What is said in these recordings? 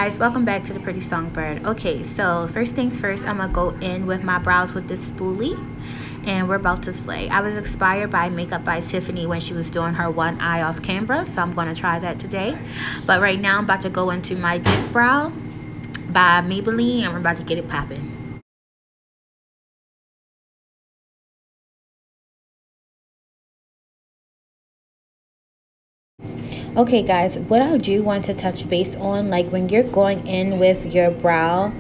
guys, welcome back to the Pretty Songbird. Okay, so first things first, I'm gonna go in with my brows with this spoolie, and we're about to slay. I was inspired by Makeup by Tiffany when she was doing her one eye off camera, so I'm gonna try that today. But right now I'm about to go into my Dip Brow by Maybelline, and we're about to get it popping. Okay guys, what I do want to touch base on, like when you're going in with your brow,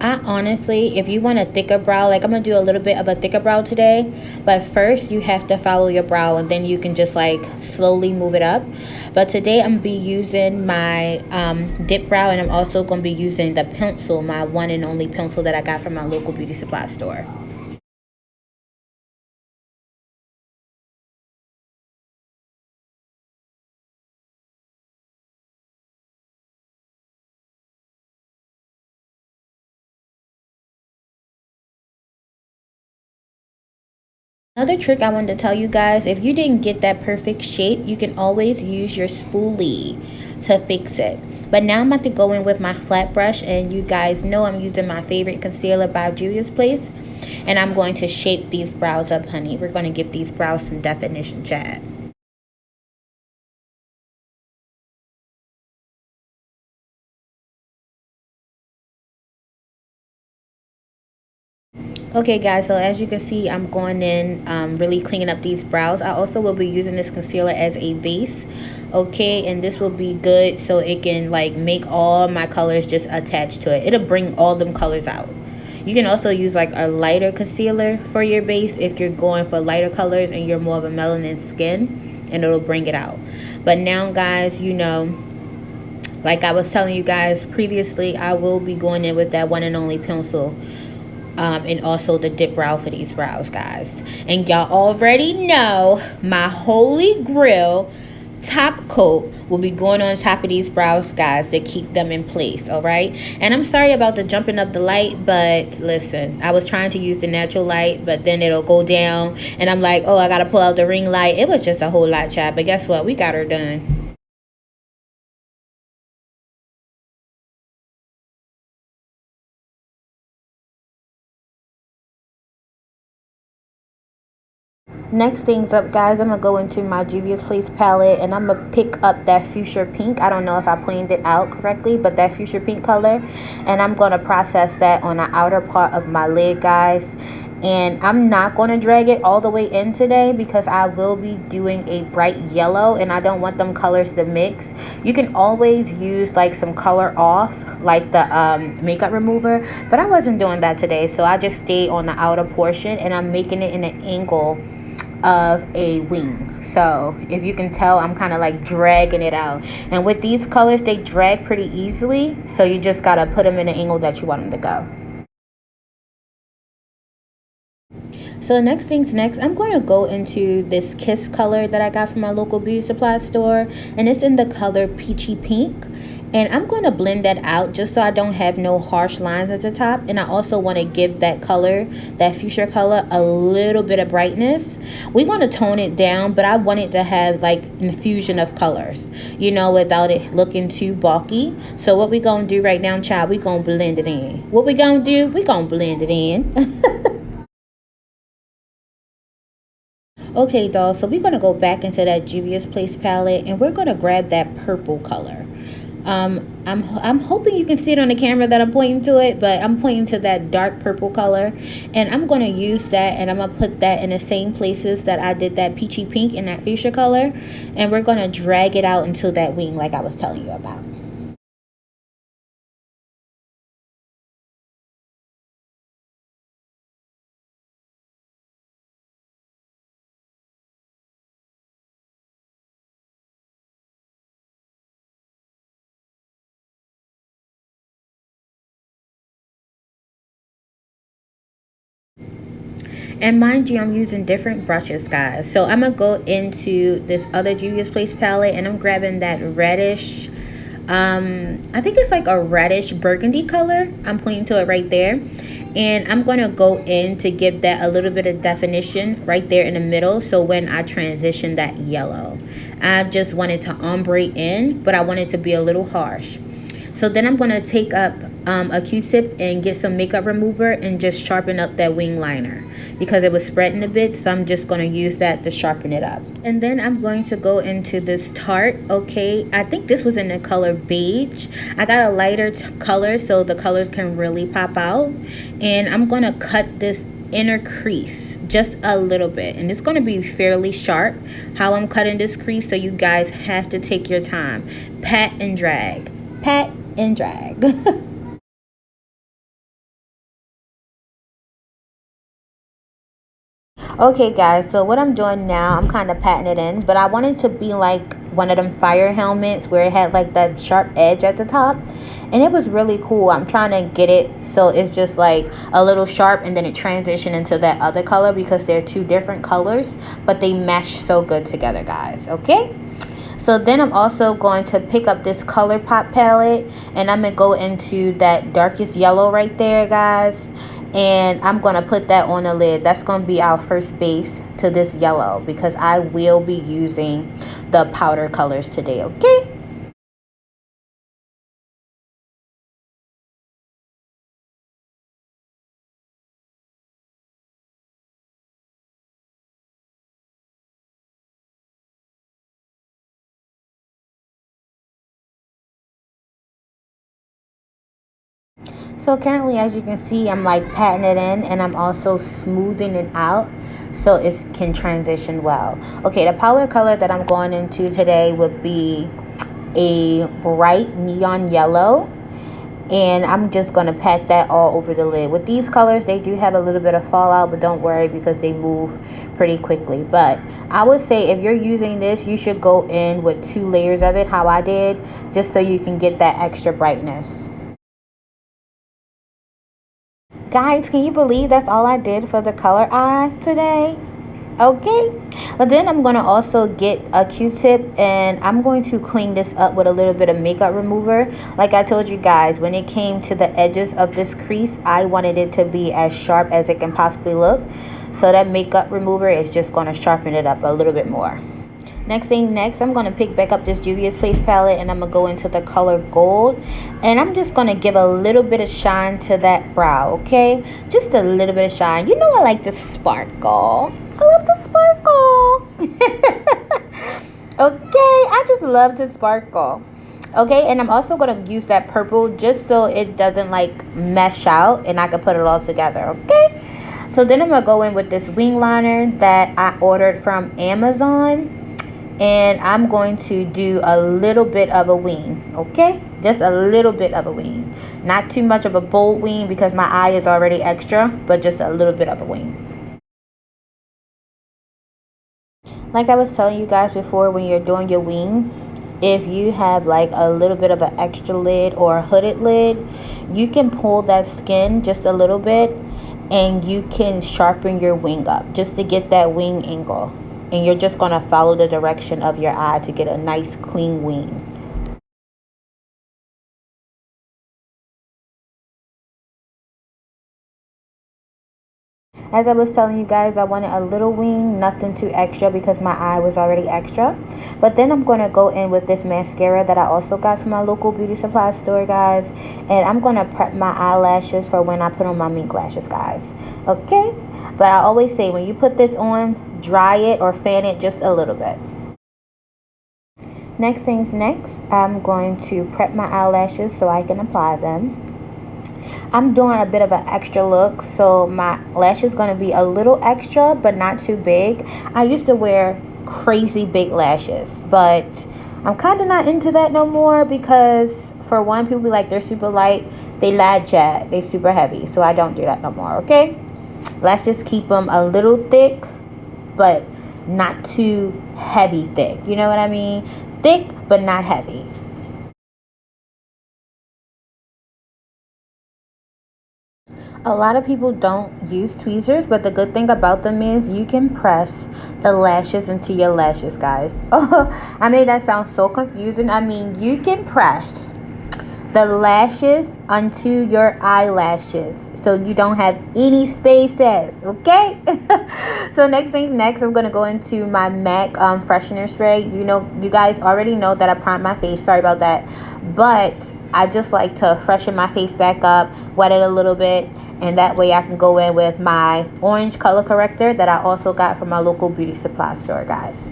I honestly, if you want a thicker brow, like I'm going to do a little bit of a thicker brow today, but first you have to follow your brow and then you can just like slowly move it up. But today I'm going to be using my dip brow, and I'm also going to be using the pencil, my one and only pencil that I got from my local beauty supply store. Another trick I wanted to tell you guys, if you didn't get that perfect shape, you can always use your spoolie to fix it. But now I'm about to go in with my flat brush, and you guys know I'm using my favorite concealer by Juvia's Place. And I'm going to shape these brows up, honey. We're going to give these brows some definition, Chad. Okay guys, so as you can see, I'm going in really cleaning up these brows. I also will be using this concealer as a base, okay, and this will be good so it can like make all my colors just attached to it. It'll bring all them colors out. You can also use like a lighter concealer for your base if you're going for lighter colors and you're more of a melanin skin, and it'll bring it out. But now guys, you know, like I was telling you guys previously, I will be going in with that one and only pencil, and also the dip brow for these brows, guys. And y'all already know my holy grail top coat will be going on top of these brows, guys, to keep them in place. All right, and I'm sorry about the jumping of the light, but listen, I was trying to use the natural light, but then it'll go down and I'm like, oh, I gotta pull out the ring light. It was just a whole lot, chat, but guess what, we got her done. Next things up, guys, I'm gonna go into my Juvia's Place palette, and I'm gonna pick up that fuchsia pink. I don't know if I pointed it out correctly, but that fuchsia pink color, and I'm gonna process that on the outer part of my lid, guys. And I'm not going to drag it all the way in today because I will be doing a bright yellow, and I don't want them colors to mix. You can always use like some color off, like the makeup remover, but I wasn't doing that today, so I just stayed on the outer portion, and I'm making it in an angle of a wing. So if you can tell, I'm kind of like dragging it out, and with these colors they drag pretty easily, so you just gotta put them in the angle that you want them to go. So next things next, I'm going to go into this Kiss color that I got from my local beauty supply store, and it's in the color Peachy Pink. And I'm going to blend that out just so I don't have no harsh lines at the top. And I also want to give that color, that fuchsia color, a little bit of brightness. We're going to tone it down, but I want it to have like infusion of colors, you know, without it looking too bulky. So what we're going to do right now, child, we're going to blend it in. What we're going to do, we're going to blend it in. Okay, dolls, so we're going to go back into that Juvia's Place palette, and we're going to grab that purple color. I'm hoping you can see it on the camera that I'm pointing to it, but I'm pointing to that dark purple color, and I'm going to use that, and I'm going to put that in the same places that I did that peachy pink and that fuchsia color, and we're going to drag it out into that wing like I was telling you about. And mind you, I'm using different brushes, guys. So I'm going to go into this other Juvia's Place palette, and I'm grabbing that reddish, I think it's like a reddish burgundy color. I'm pointing to it right there. And I'm going to go in to give that a little bit of definition right there in the middle. So when I transition that yellow, I just wanted to ombre in, but I want it to be a little harsh. So then I'm going to take up a Q-tip and get some makeup remover and just sharpen up that wing liner because it was spreading a bit. So I'm just going to use that to sharpen it up. And then I'm going to go into this Tarte. Okay, I think this was in the color beige. I got a lighter color so the colors can really pop out. And I'm going to cut this inner crease just a little bit, and it's going to be fairly sharp how I'm cutting this crease, so you guys have to take your time. Pat and drag, pat and drag. Okay guys, so what I'm doing now, I'm kind of patting it in, but I want it to be like one of them fire helmets where it had like that sharp edge at the top, and it was really cool. I'm trying to get it so it's just like a little sharp and then it transitioned into that other color because they're two different colors, but they mesh so good together, guys. Okay, so then I'm also going to pick up this ColourPop palette and I'm gonna go into that darkest yellow right there, guys, and I'm going to put that on the lid. That's going to be our first base to this yellow because I will be using the powder colors today. Okay, so currently, as you can see, I'm like patting it in and I'm also smoothing it out so it can transition well. Okay, the powder color that I'm going into today would be a bright neon yellow, and I'm just going to pat that all over the lid. With these colors, they do have a little bit of fallout, but don't worry because they move pretty quickly. But I would say if you're using this, you should go in with 2 layers of it, how I did, just so you can get that extra brightness. Guys, can you believe that's all I did for the color eye today? Okay, but then I'm going to also get a Q-tip and I'm going to clean this up with a little bit of makeup remover. Like I told you guys, when it came to the edges of this crease, I wanted it to be as sharp as it can possibly look. So that makeup remover is just going to sharpen it up a little bit more. Next, I'm going to pick back up this Juvia's Place palette and I'm going to go into the color gold. And I'm just going to give a little bit of shine to that brow, okay? Just a little bit of shine. You know I like the sparkle. I love the sparkle. Okay, I just love the sparkle. Okay, and I'm also going to use that purple just so it doesn't like mesh out and I can put it all together, okay? So then I'm going to go in with this wing liner that I ordered from Amazon. And I'm going to do a little bit of a wing, okay? Just a little bit of a wing. Not too much of a bold wing because my eye is already extra, but just a little bit of a wing. Like I was telling you guys before, when you're doing your wing, if you have like a little bit of an extra lid or a hooded lid, you can pull that skin just a little bit and you can sharpen your wing up just to get that wing angle. And you're just going to follow the direction of your eye to get a nice clean wing. As I was telling you guys, I wanted a little wing, nothing too extra because my eye was already extra. But then I'm going to go in with this mascara that I also got from my local beauty supply store, guys. And I'm going to prep my eyelashes for when I put on my mink lashes, guys. Okay? But I always say when you put this on, dry it or fan it just a little bit. Next, I'm going to prep my eyelashes so I can apply them. I'm doing a bit of an extra look, so my lash is going to be a little extra but not too big. I used to wear crazy big lashes, but I'm kind of not into that no more because for one, people be like they're super light, they lag chat, they super heavy, so I don't do that no more. Okay, let's just keep them a little thick but not too heavy thick, you know what I mean? Thick but not heavy. A lot of people don't use tweezers, but the good thing about them is you can press the lashes into your lashes, guys. Oh, I made that sound so confusing. I mean, you can press the lashes onto your eyelashes so you don't have any spaces, okay? So next, I'm going to go into my MAC freshener spray. You know, you guys already know that I primed my face. Sorry about that. But I just like to freshen my face back up, wet it a little bit, and that way I can go in with my orange color corrector that I also got from my local beauty supply store, guys.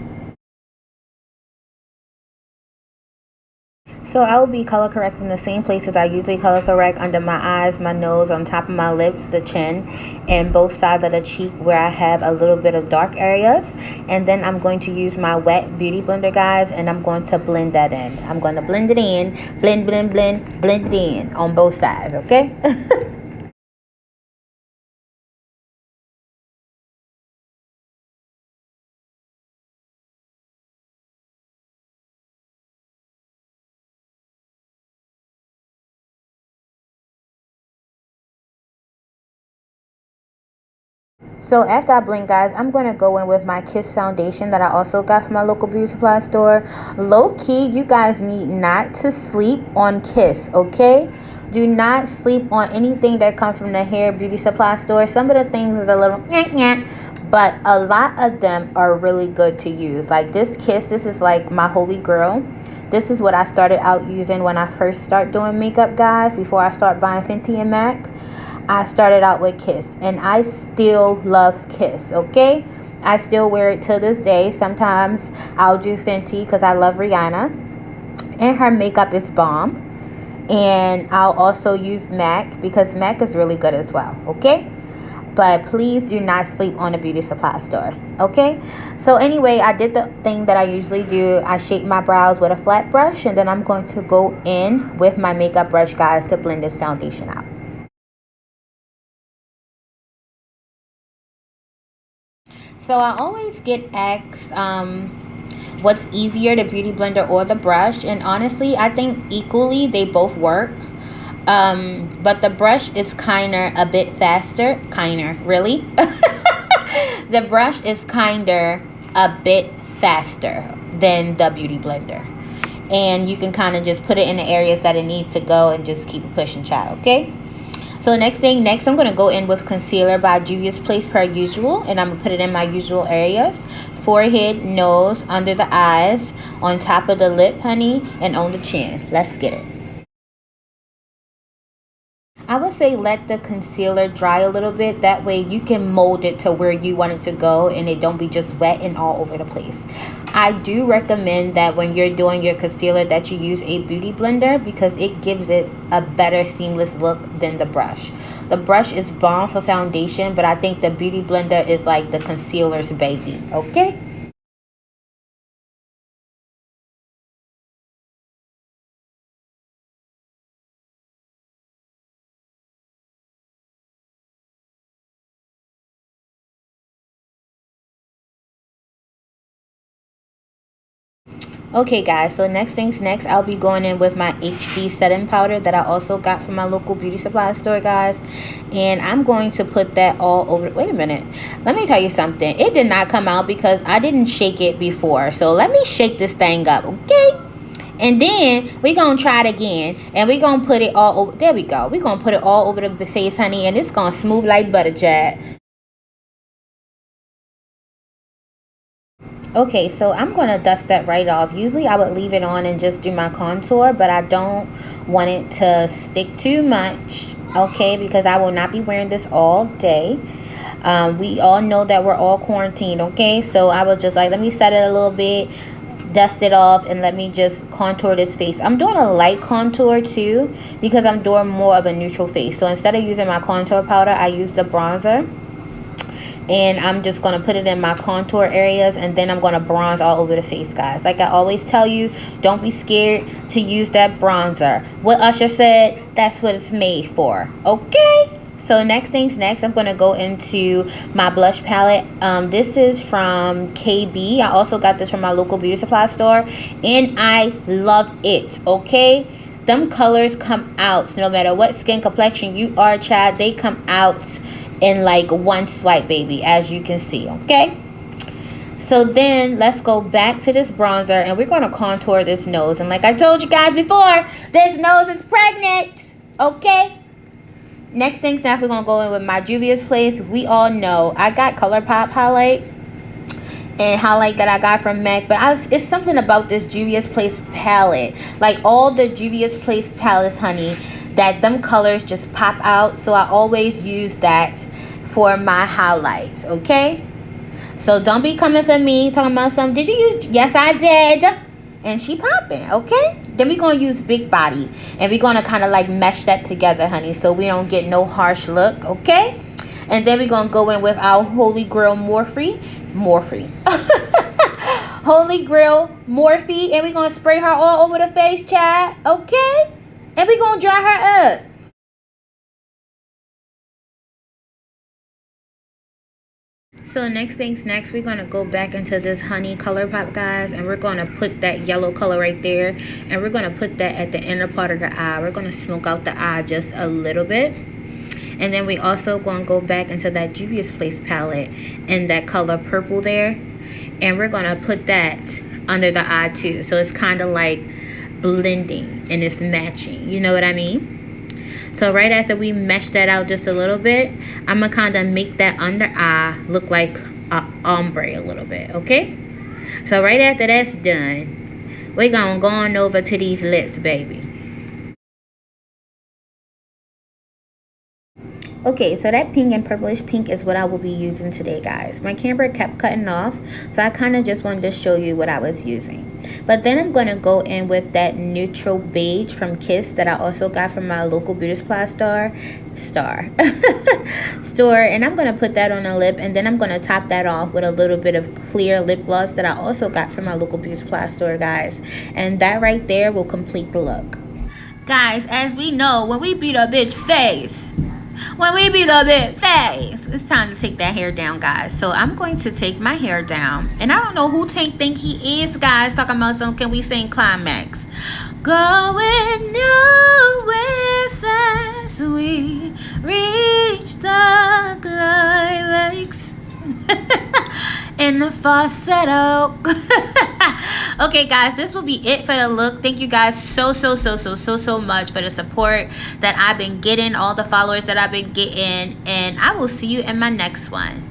So I will be color correcting the same places I usually color correct: under my eyes, my nose, on top of my lips, the chin, and both sides of the cheek where I have a little bit of dark areas. And then I'm going to use my wet beauty blender, guys, and I'm going to blend that in. I'm going to blend it in, blend it in on both sides, okay? So after I blend, guys, I'm going to go in with my Kiss foundation that I also got from my local beauty supply store. Low key, you guys need not to sleep on Kiss, okay? Do not sleep on anything that comes from the hair beauty supply store. Some of the things is a little but a lot of them are really good to use. Like this Kiss, this is like my holy grail. This is what I started out using when I first start doing makeup, guys, before I start buying Fenty and MAC. I started out with Kiss, and I still love Kiss, okay? I still wear it to this day. Sometimes I'll do Fenty because I love Rihanna, and her makeup is bomb. And I'll also use MAC because MAC is really good as well, okay? But please do not sleep on a beauty supply store, okay? So anyway, I did the thing that I usually do. I shape my brows with a flat brush, and then I'm going to go in with my makeup brush, guys, to blend this foundation out. So I always get asked what's easier, the beauty blender or the brush, and honestly I think equally they both work. But the brush is kinder a bit faster. Kinder, really? The brush is kinder a bit faster than the beauty blender, and you can kind of just put it in the areas that it needs to go and just keep it pushing, child, okay? So next I'm going to go in with concealer by Juvia's Place per usual. And I'm going to put it in my usual areas: forehead, nose, under the eyes, on top of the lip, honey, and on the chin. Let's get it. I would say let the concealer dry a little bit. That way you can mold it to where you want it to go and it don't be just wet and all over the place. I do recommend that when you're doing your concealer that you use a beauty blender because it gives it a better seamless look than the brush. The brush is bomb for foundation, but I think the beauty blender is like the concealer's baby, okay? Okay guys, so next, I'll be going in with my HD setting powder that I also got from my local beauty supply store, guys. And I'm going to put that all over. Wait a minute, let me tell you something. It did not come out because I didn't shake it before. So let me shake this thing up, okay? And then we're going to try it again. And we're going to put it all over. There we go. We're going to put it all over the face, honey. And it's going to smooth like butter, Chad. Okay, so I'm going to dust that right off. Usually I would leave it on and just do my contour, but I don't want it to stick too much, okay, because I will not be wearing this all day. We all know that we're all quarantined, okay? So I was just like, let me set it a little bit, dust it off, and let me just contour this face. I'm doing a light contour too because I'm doing more of a neutral face. So instead of using my contour powder, I use the bronzer. And I'm just going to put it in my contour areas, and then I'm going to bronze all over the face, guys. Like I always tell you, don't be scared to use that bronzer. What Usher said, that's what it's made for, okay? So next, I'm going to go into my blush palette. This is from KB. I also got this from my local beauty supply store, and I love it, okay? Them colors come out no matter what skin complexion you are, child. They come out in like one swipe, baby, as you can see, okay? So then let's go back to this bronzer, and we're going to contour this nose. And like I told you guys before, this nose is pregnant, okay? Next, we're going to go in with my Juvia's Place. We all know I got ColourPop highlight, and highlight that I got from MAC. But it's something about this Juvia's Place palette. Like all the Juvia's Place palettes, honey, that them colors just pop out. So I always use that for my highlights, okay? So don't be coming for me talking about something. Did you use? Yes, I did. And she popping, okay? Then we're going to use Big Body. And we're going to kind of like mesh that together, honey. So we don't get no harsh look, okay? And then we're going to go in with our Holy Grail Morphe. Holy Grail Morphe. And we're going to spray her all over the face, chat. Okay? And we're going to dry her up. So next things next, we're going to go back into this Honey ColourPop, guys. And we're going to put that yellow color right there. And we're going to put that at the inner part of the eye. We're going to smoke out the eye just a little bit. And then we also going to go back into that Juvia's Place palette in that color purple there. And we're going to put that under the eye too. So it's kind of like blending and it's matching. You know what I mean? So right after we mesh that out just a little bit, I'm going to kind of make that under eye look like an ombre a little bit, okay? So right after that's done, we're going to go on over to these lips, baby. Okay, so that pink and purplish pink is what I will be using today, guys. My camera kept cutting off, so I kind of just wanted to show you what I was using. But then I'm going to go in with that neutral beige from Kiss that I also got from my local beauty supply store. And I'm going to put that on the lip, and then I'm going to top that off with a little bit of clear lip gloss that I also got from my local beauty supply store, guys. And that right there will complete the look. Guys, as we know, when we beat a bitch face, it's time to take that hair down, guys. So I'm going to take my hair down. And I don't know who Tank think he is, guys, talking about some, can we sing Climax? Going nowhere fast, we reach the climax. In the falsetto. Okay, guys, this will be it for the look. Thank you guys so much for the support that I've been getting, all the followers that I've been getting, and I will see you in my next one.